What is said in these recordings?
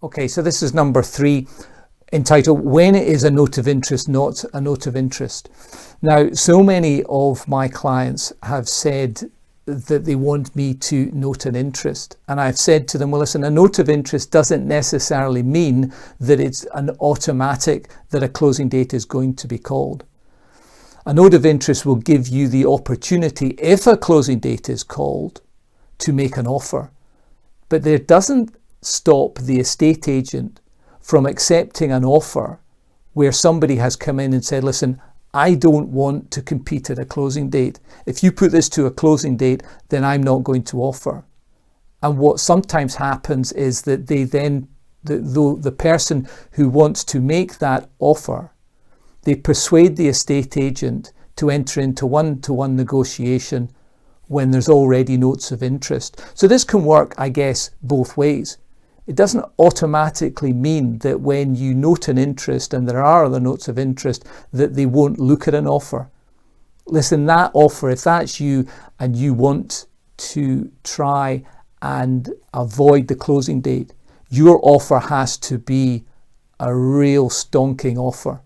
Okay, so this is number 3, entitled When is a Note of Interest not a Note of Interest? Now, so many of my clients have said that they want me to note an interest. And I've said to them, well, listen, a note of interest doesn't necessarily mean that it's an automatic that a closing date is going to be called. A note of interest will give you the opportunity, if a closing date is called, to make an offer. But there doesn't stop the estate agent from accepting an offer where somebody has come in and said, listen, I don't want to compete at a closing date. If you put this to a closing date, then I'm not going to offer. And what sometimes happens is that they then, the person who wants to make that offer, they persuade the estate agent to enter into one-to-one negotiation when there's already notes of interest. So this can work, I guess, both ways. It doesn't automatically mean that when you note an interest and there are other notes of interest that they won't look at an offer. Listen, that offer, if that's you and you want to try and avoid the closing date, your offer has to be a real stonking offer.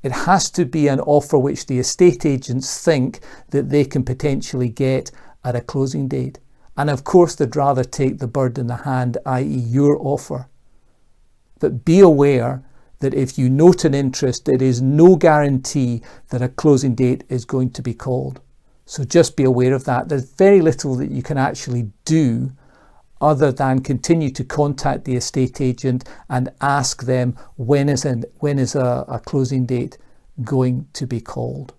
It has to be an offer which the estate agents think that they can potentially get at a closing date. And of course, they'd rather take the bird in the hand, i.e. your offer. But be aware that if you note an interest, there is no guarantee that a closing date is going to be called. So just be aware of that. There's very little that you can actually do other than continue to contact the estate agent and ask them when is a closing date going to be called.